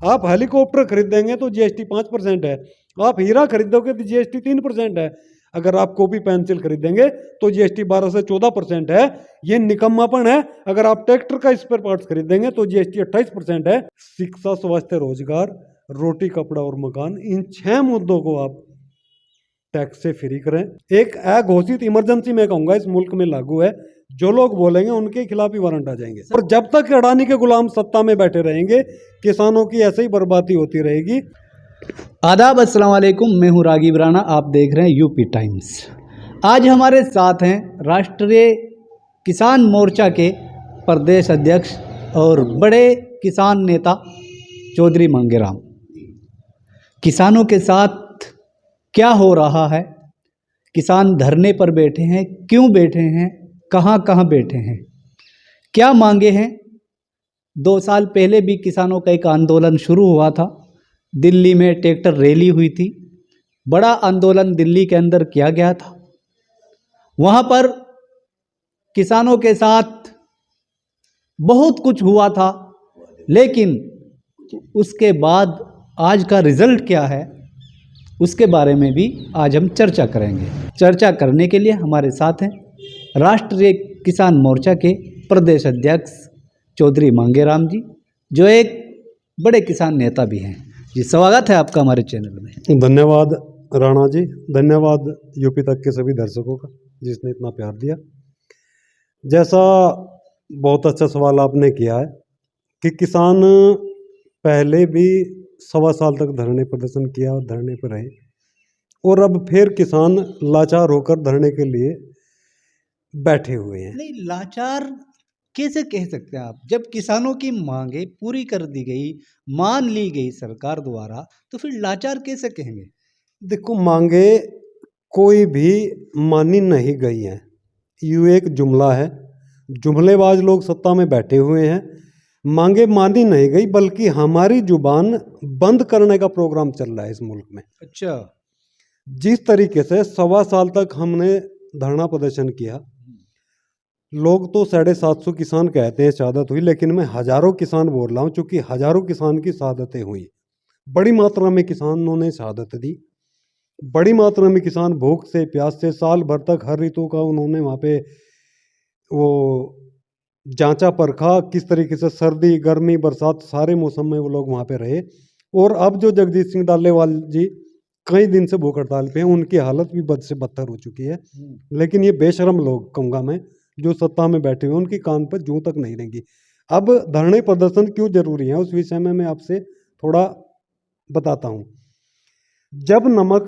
आप हेलीकॉप्टर खरीदेंगे तो जीएसटी 5% है, आप हीरा खरीदोगे तो जीएसटी 3% है, अगर आप कॉपी पेंसिल खरीदेंगे तो जीएसटी 12 से 14% है। ये निकम्मापन है। अगर आप ट्रैक्टर का स्पेयर पार्ट्स खरीदेंगे तो जीएसटी 28% है। शिक्षा, स्वास्थ्य, रोजगार, रोटी, कपड़ा और मकान, इन 6 मुद्दों को आप टैक्स से फ्री करें। एक अघोषित इमरजेंसी मैं कहूंगा इस मुल्क में लागू है। जो लोग बोलेंगे उनके खिलाफ ही वारंट आ जाएंगे। और जब तक अडानी के गुलाम सत्ता में बैठे रहेंगे, किसानों की ऐसे ही बर्बादी होती रहेगी। आदाब, अस्सलाम वालेकुम। मैं हूँ रागिब राणा, आप देख रहे हैं यूपी टाइम्स। आज हमारे साथ हैं राष्ट्रीय किसान मोर्चा के प्रदेश अध्यक्ष और बड़े किसान नेता चौधरी मांगेराम। किसानों के साथ क्या हो रहा है, किसान धरने पर बैठे हैं, क्यों बैठे हैं, कहाँ कहाँ बैठे हैं, क्या मांगे हैं। 2 साल पहले भी किसानों का एक आंदोलन शुरू हुआ था। दिल्ली में ट्रैक्टर रैली हुई थी, बड़ा आंदोलन दिल्ली के अंदर किया गया था। वहाँ पर किसानों के साथ बहुत कुछ हुआ था, लेकिन उसके बाद आज का रिजल्ट क्या है उसके बारे में भी आज हम चर्चा करेंगे। चर्चा करने के लिए हमारे साथ हैं राष्ट्रीय किसान मोर्चा के प्रदेश अध्यक्ष चौधरी मांगेराम जी, जो एक बड़े किसान नेता भी हैं। जी, स्वागत है आपका हमारे चैनल में। धन्यवाद राणा जी, धन्यवाद यूपी तक के सभी दर्शकों का जिसने इतना प्यार दिया। जैसा बहुत अच्छा सवाल आपने किया है कि किसान पहले भी 1.25 साल तक धरने प्रदर्शन किया और धरने पर रहे, और अब फिर किसान लाचार होकर धरने के लिए बैठे हुए हैं। नहीं, लाचार कैसे कह सकते हैं आप? जब किसानों की मांगे पूरी कर दी गई, मान ली गई सरकार द्वारा, तो फिर लाचार कैसे कहेंगे? देखो, मांगे कोई भी मानी नहीं गई हैं। यूं एक जुमला है, जुमलेबाज लोग सत्ता में बैठे हुए हैं। मांगे मानी नहीं गई, बल्कि हमारी जुबान बंद करने का प्रोग्राम चल रहा है इस मुल्क में। अच्छा। जिस तरीके से 1.25 साल तक हमने धरना प्रदर्शन किया, लोग तो 750 किसान कहते हैं शहादत हुई, लेकिन मैं हजारों किसान बोल रहा हूँ, चूंकि हजारों किसान की शहादतें हुई। बड़ी मात्रा में किसानों ने शहादत दी, बड़ी मात्रा में किसान भूख से, प्यास से, साल भर तक हर ऋतु का उन्होंने वहाँ पे वो जांचा परखा, किस तरीके से सर्दी, गर्मी, बरसात, सारे मौसम में वो लोग वहाँ पे रहे। और अब जो जगजीत सिंह डल्लेवाल जी कई दिन से भूख हड़ताल पे हैं, उनकी हालत भी बद से बदतर हो चुकी है। लेकिन ये बेशरम लोग कहूँगा मैं, जो सत्ता में बैठे हुए, उनकी कान पर जूं तक नहीं रहेंगी। अब धरने प्रदर्शन क्यों जरूरी है उस विषय में मैं आपसे थोड़ा बताता हूँ। जब नमक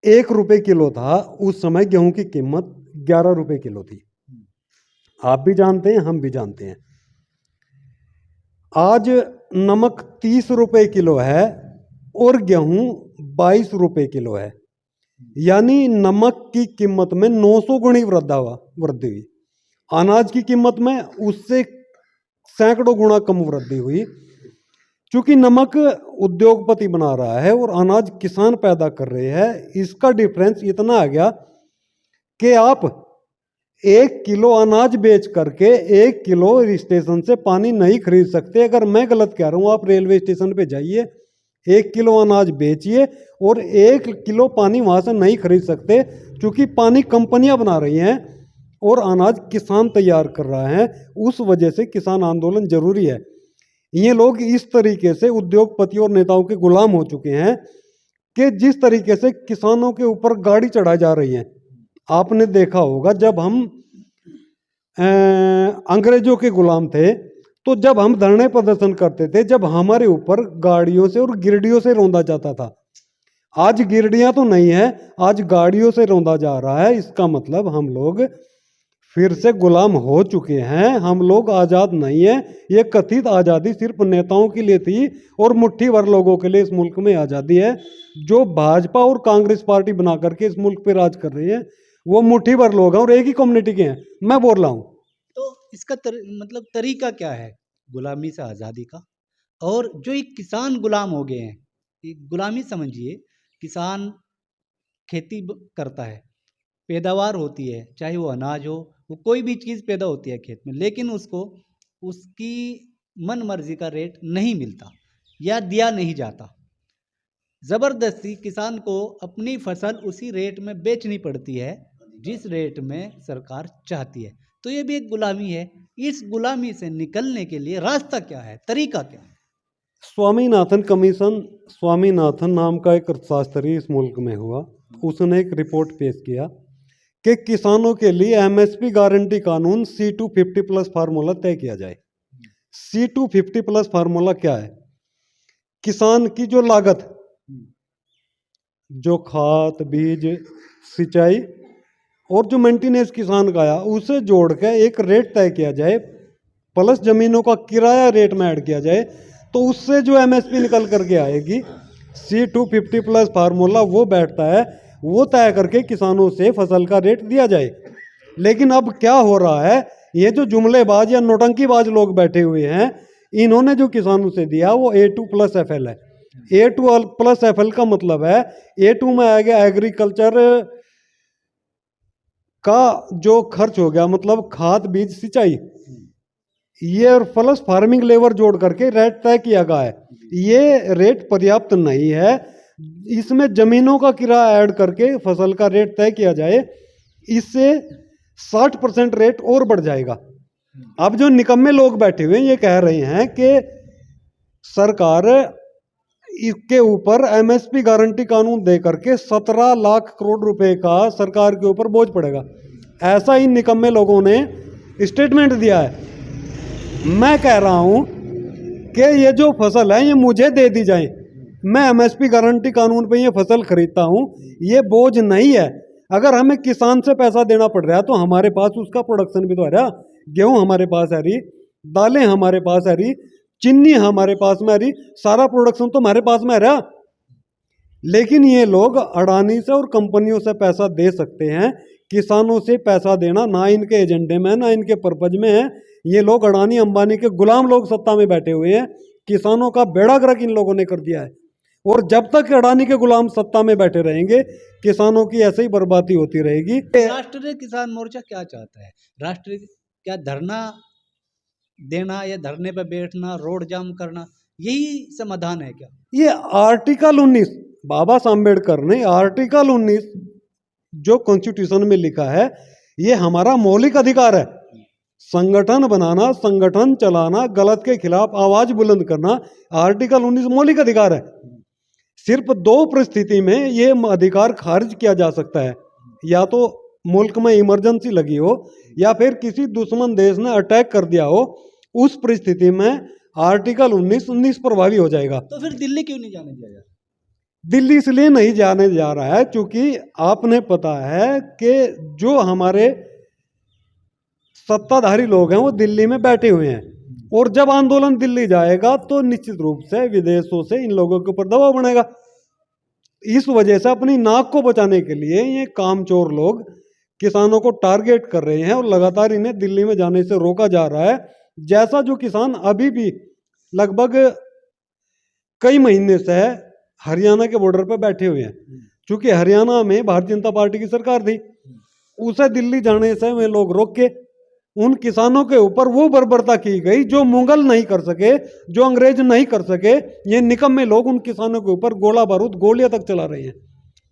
1 रुपए किलो था, उस समय गेहूं की कीमत 11 रुपए किलो थी। आप भी जानते हैं, हम भी जानते हैं। आज नमक 30 रुपए किलो है और गेहूं 22 रुपए किलो है, यानी नमक की कीमत में 900 गुणी वृद्धि हुई। अनाज की कीमत में उससे सैकड़ों गुना कम वृद्धि हुई। चूंकि नमक उद्योगपति बना रहा है और अनाज किसान पैदा कर रहे हैं, इसका डिफरेंस इतना आ गया कि आप 1 किलो अनाज बेच करके 1 किलो स्टेशन से पानी नहीं खरीद सकते। अगर मैं गलत कह रहा हूं, आप रेलवे स्टेशन पे जाइए, 1 किलो अनाज बेचिए और 1 किलो पानी वहां से नहीं खरीद सकते, क्योंकि पानी कंपनियां बना रही हैं और अनाज किसान तैयार कर रहा है। उस वजह से किसान आंदोलन जरूरी है। ये लोग इस तरीके से उद्योगपतियों और नेताओं के गुलाम हो चुके हैं कि जिस तरीके से किसानों के ऊपर गाड़ी चढ़ाई जा रही है। आपने देखा होगा, जब हम अंग्रेजों के गुलाम थे, तो जब हम धरने प्रदर्शन करते थे, जब हमारे ऊपर गाड़ियों से और गिरडियों से रौंदा जाता था। आज गिरडियां तो नहीं है, आज गाड़ियों से रौंदा जा रहा है। इसका मतलब हम लोग फिर से गुलाम हो चुके हैं, हम लोग आज़ाद नहीं है। ये कथित आज़ादी सिर्फ नेताओं के लिए थी और मुट्ठी भर लोगों के लिए इस मुल्क में आज़ादी है। जो भाजपा और कांग्रेस पार्टी बना करके इस मुल्क पे राज कर रही है, वो मुट्ठी भर लोग हैं और एक ही कम्युनिटी के हैं, मैं बोल रहा हूँ। तो इसका मतलब तरीका क्या है गुलामी से आज़ादी का? और जो एक किसान गुलाम हो गए हैं, एक गुलामी समझिए। किसान खेती करता है, पैदावार होती है, चाहे वो अनाज हो, वो कोई भी चीज़ पैदा होती है खेत में, लेकिन उसको उसकी मन मर्जी का रेट नहीं मिलता। या दिया नहीं जाता। ज़बरदस्ती किसान को अपनी फसल उसी रेट में बेचनी पड़ती है जिस रेट में सरकार चाहती है। तो ये भी एक गुलामी है। इस गुलामी से निकलने के लिए रास्ता क्या है, तरीका क्या है? स्वामीनाथन कमीशन, स्वामीनाथन नाम का एक अर्थशास्त्री इस मुल्क में हुआ, उसने एक रिपोर्ट पेश किया कि किसानों के लिए एमएसपी गारंटी कानून C250+ फार्मूला तय किया जाए। C250+ फार्मूला क्या है? किसान की जो लागत, जो खाद, बीज, सिंचाई और जो मेंटेनेंस किसान का आया, उसे जोड़ के एक रेट तय किया जाए, प्लस जमीनों का किराया रेट में ऐड किया जाए, तो उससे जो एमएसपी निकल करके आएगी, C250+ फार्मूला वो बैठता है, वो तय करके किसानों से फसल का रेट दिया जाए। लेकिन अब क्या हो रहा है, ये जो जुमलेबाज या नोटंकीबाज लोग बैठे हुए हैं, इन्होंने जो किसानों से दिया वो A2+FL है। A2+FL का मतलब है, A2 में आ गया एग्रीकल्चर का जो खर्च हो गया, मतलब खाद, बीज, सिंचाई, ये और प्लस फार्मिंग लेबर जोड़ करके रेट तय किया गया है। ये रेट पर्याप्त नहीं है, इसमें जमीनों का किराया ऐड करके फसल का रेट तय किया जाए, इससे 60% रेट और बढ़ जाएगा। अब जो निकम्मे लोग बैठे हुए हैं ये कह रहे हैं कि सरकार इसके ऊपर एमएसपी गारंटी कानून दे करके 17 लाख करोड़ रुपए का सरकार के ऊपर बोझ पड़ेगा। ऐसा ही निकम्मे लोगों ने स्टेटमेंट दिया है। मैं कह रहा हूं कि ये जो फसल है ये मुझे दे दी जाए, मैं एमएसपी गारंटी कानून पे ये फसल खरीदता हूं, ये बोझ नहीं है। अगर हमें किसान से पैसा देना पड़ रहा है तो हमारे पास उसका प्रोडक्शन भी तो है रहा, गेहूं हमारे पास है रही, दालें हमारे पास है रही, चीनी हमारे पास में है रही, सारा प्रोडक्शन तो हमारे पास में है रहा। लेकिन ये लोग अडानी से और कंपनियों से पैसा दे सकते हैं, किसानों से पैसा देना ना इनके एजेंडे में, ना इनके पर्पज में है। ये लोग अडानी अंबानी के गुलाम लोग सत्ता में बैठे हुए हैं, किसानों का बेड़ा गर्क इन लोगों ने कर दिया है। और जब तक अडानी के गुलाम सत्ता में बैठे रहेंगे, किसानों की ऐसे ही बर्बादी होती रहेगी। राष्ट्रीय किसान मोर्चा क्या चाहता है? राष्ट्रीय क्या धरना देना या धरने पर बैठना, रोड जाम करना, यही समाधान है क्या? ये आर्टिकल 19, बाबा साहब अम्बेडकर ने आर्टिकल 19 जो कॉन्स्टिट्यूशन में लिखा है, ये हमारा मौलिक अधिकार है। संगठन बनाना, संगठन चलाना, गलत के खिलाफ आवाज बुलंद करना, आर्टिकल 19 मौलिक अधिकार है। सिर्फ 2 परिस्थिति में ये अधिकार खारिज किया जा सकता है, या तो मुल्क में इमरजेंसी लगी हो या फिर किसी दुश्मन देश ने अटैक कर दिया हो, उस परिस्थिति में आर्टिकल 19 प्रभावी हो जाएगा। तो फिर दिल्ली क्यों नहीं जाने दिया जा रहा? दिल्ली इसलिए नहीं जाने जा रहा है क्योंकि आपने पता है कि जो हमारे सत्ताधारी लोग हैं वो दिल्ली में बैठे हुए हैं, और जब आंदोलन दिल्ली जाएगा तो निश्चित रूप से विदेशों से इन लोगों के ऊपर दबाव बनेगा। इस वजह से अपनी नाक को बचाने के लिए ये कामचोर लोग किसानों को टारगेट कर रहे हैं और लगातार इन्हें दिल्ली में जाने से रोका जा रहा है। जैसा जो किसान अभी भी लगभग कई महीने से हरियाणा के बॉर्डर पर बैठे हुए हैं, क्योंकि हरियाणा में भारतीय जनता पार्टी की सरकार थी, उसे दिल्ली जाने से वे लोग रोक के उन किसानों के ऊपर वो बर्बरता की गई जो मुगल नहीं कर सके, जो अंग्रेज नहीं कर सके। ये निकम्मे लोग उन किसानों के ऊपर गोला बारूद, गोलियां तक चला रहे हैं।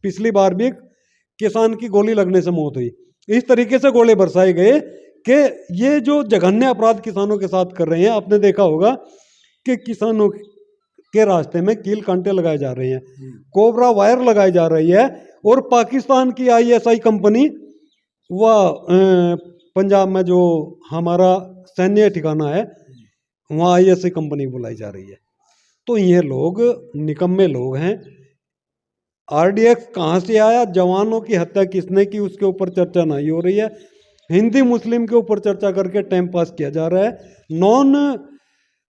पिछली बार भी किसान की गोली लगने से मौत हुई। इस तरीके से गोले बरसाए गए कि ये जो जघन्य अपराध किसानों के साथ कर रहे हैं, आपने देखा होगा कि किसानों के रास्ते में कील कांटे लगाए जा रहे हैं, कोबरा वायर लगाई जा रही है, और पाकिस्तान की ISI कंपनी वह पंजाब में जो हमारा सैन्य ठिकाना है वहाँ ISI कंपनी बुलाई जा रही है। तो ये लोग निकम्मे लोग हैं। RDX कहाँ से आया, जवानों की हत्या किसने की, उसके ऊपर चर्चा नहीं हो रही है। हिंदी मुस्लिम के ऊपर चर्चा करके टाइम पास किया जा रहा है। नॉन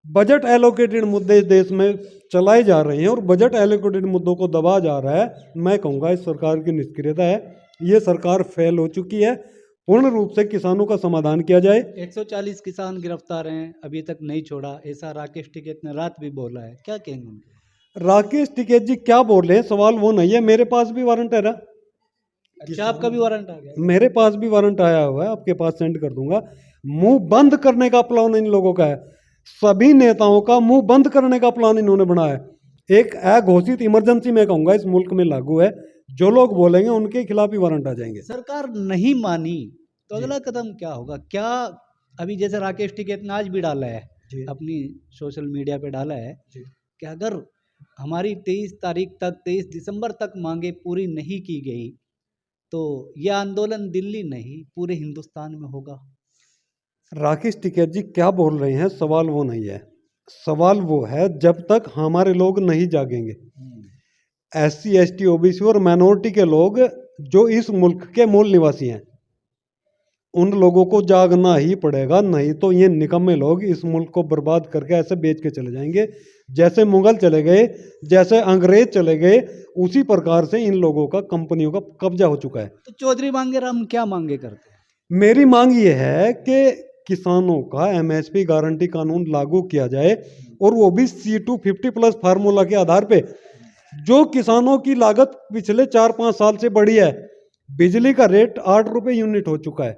बजट एलोकेटेड मुद्दे देश में चलाए जा रहे हैं और बजट एलोकेटेड मुद्दों को दबाया जा रहा है। मैं कहूँगा इस सरकार की निष्क्रियता है, ये सरकार फेल हो चुकी है। पूर्ण रूप से किसानों का समाधान किया जाए। 140 किसान गिरफ्तार हैं, अभी तक नहीं छोड़ा, ऐसा राकेश टिकैत ने रात भी बोला है, क्या कहेंगे उनके? राकेश टिकैत जी क्या बोल रहे हैं, सवाल वो नहीं है। मेरे पास भी वारंट है। अच्छा, आपका भी वारंट आ गया? मेरे पास भी वारंट आया हुआ है, आपके पास सेंड कर दूंगा। मुंह बंद करने का प्लान इन लोगों का है। सभी नेताओं का मुंह बंद करने का प्लान इन्होंने बनाया है। एक अघोषित इमरजेंसी मैं कहूंगा इस मुल्क में लागू है। जो लोग बोलेंगे उनके खिलाफ ही वारंट आ जाएंगे। सरकार नहीं मानी तो जी। अगला कदम क्या होगा? क्या अभी जैसे राकेश टिकैत ने आज भी डाला है, जी। अपनी सोशल मीडिया पे डाला है जी। कि अगर हमारी 23 तारीख तक 23 दिसंबर तक मांगे पूरी नहीं की गई तो यह आंदोलन दिल्ली नहीं पूरे हिंदुस्तान में होगा। राकेश टिकैत जी क्या बोल रहे हैं, सवाल वो नहीं है। सवाल वो है जब तक हमारे लोग नहीं जागेंगे, SC ST OBC और माइनॉरिटी के लोग जो इस मुल्क के मूल निवासी हैं, उन लोगों को जागना ही पड़ेगा। नहीं तो ये निकम्मे लोग इस मुल्क को बर्बाद करके ऐसे बेच के चले जाएंगे। जैसे मुगल चले गए, जैसे अंग्रेज चले गए, उसी प्रकार से इन लोगों का कंपनियों का कब्जा हो चुका है। तो चौधरी मांगे राम क्या मांगे करते हैं? मेरी मांग ये है कि किसानों का MSP गारंटी कानून लागू किया जाए और वो भी C250+ फार्मूला के आधार पे। जो किसानों की लागत पिछले 4-5 साल से बढ़ी है, बिजली का रेट 8 रुपये यूनिट हो चुका है,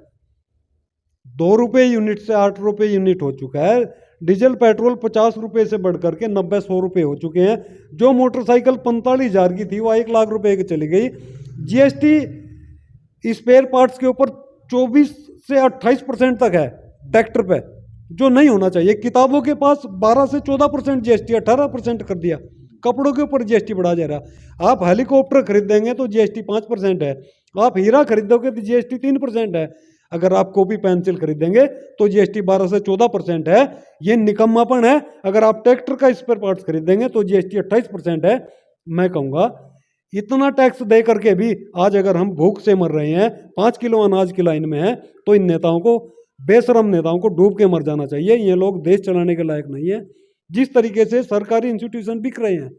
2 रुपये यूनिट से 8 रुपये यूनिट हो चुका है। डीजल पेट्रोल 50 रुपये से बढ़ करके 90-100 रुपये हो चुके हैं। जो मोटरसाइकिल 45,000 की थी वो 1 लाख रुपए की चली गई। GST स्पेयर पार्ट्स के ऊपर 24 से 28% तक है ट्रैक्टर पे, जो नहीं होना चाहिए। किताबों के पास 12 से 14% GST, 18% कर दिया। कपड़ों के ऊपर GST बढ़ा जा रहा। आप हेलीकॉप्टर खरीदेंगे तो GST 5% है, आप हीरा खरीदोगे तो GST 3% है, अगर आप कॉपी पेंसिल खरीदेंगे तो GST 12 से 14% है। ये निकम्मापन है। अगर आप ट्रैक्टर का स्पेयर पार्ट्स खरीदेंगे तो GST 28% है। मैं कहूँगा इतना टैक्स दे करके भी आज अगर हम भूख से मर रहे हैं, 5 किलो अनाज की लाइन में है, तो इन नेताओं को, बेशरम नेताओं को डूब के मर जाना चाहिए। ये लोग देश चलाने के लायक नहीं है। जिस तरीके से सरकारी इंस्टीट्यूशन बिक रहे हैं,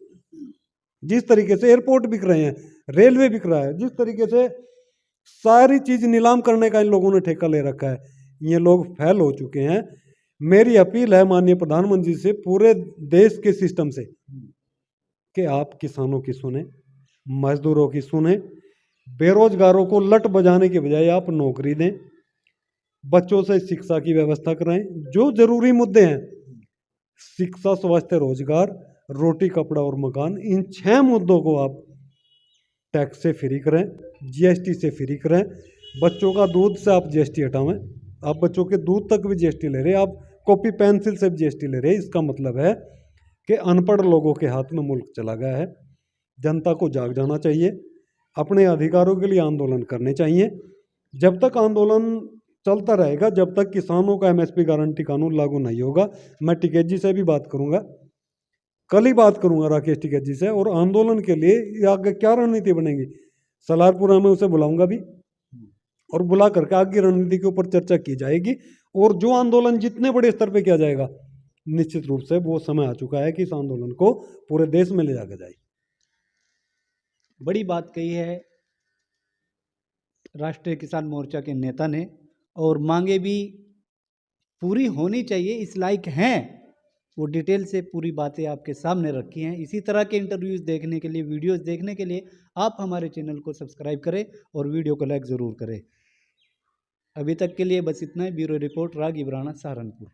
जिस तरीके से एयरपोर्ट बिक रहे हैं, रेलवे बिक रहा है, जिस तरीके से सारी चीज नीलाम करने का इन लोगों ने ठेका ले रखा है, ये लोग फेल हो चुके हैं। मेरी अपील है माननीय प्रधानमंत्री से, पूरे देश के सिस्टम से, कि आप किसानों की सुने, मजदूरों की सुने, बेरोजगारों को लट बजाने के बजाय आप नौकरी दें, बच्चों से शिक्षा की व्यवस्था कराएं। जो जरूरी मुद्दे हैं, शिक्षा, स्वास्थ्य, रोजगार, रोटी, कपड़ा और मकान, इन 6 मुद्दों को आप टैक्स से फ्री करें, GST से फ्री करें। बच्चों का दूध से आप GST हटावें। आप बच्चों के दूध तक भी GST ले रहे हैं, आप कॉपी पेंसिल से भी GST ले रहे हैं। इसका मतलब है कि अनपढ़ लोगों के हाथ में मुल्क चला गया है। जनता को जाग जाना चाहिए, अपने अधिकारों के लिए आंदोलन करने चाहिए। जब तक आंदोलन चलता रहेगा, जब तक किसानों का MSP गारंटी कानून लागू नहीं होगा, मैं टिकैत जी से भी बात करूंगा, कल ही बात करूंगा राकेश टिकैत जी से, और आंदोलन के लिए आगे क्या रणनीति बनेगी, सलारपुरा में उसे बुलाऊंगा भी, और बुला करके आगे रणनीति के ऊपर चर्चा की जाएगी। और जो आंदोलन जितने बड़े स्तर पे किया जाएगा, निश्चित रूप से वो समय आ चुका है कि इस आंदोलन को पूरे देश में ले जाकर जाए। बड़ी बात कही है राष्ट्रीय किसान मोर्चा के नेता ने, और मांगे भी पूरी होनी चाहिए, इस लायक हैं। वो डिटेल से पूरी बातें आपके सामने रखी हैं। इसी तरह के इंटरव्यूज़ देखने के लिए, वीडियोस देखने के लिए आप हमारे चैनल को सब्सक्राइब करें और वीडियो को लाइक ज़रूर करें। अभी तक के लिए बस इतना ही। ब्यूरो रिपोर्ट, राग इब्राना, सहारनपुर।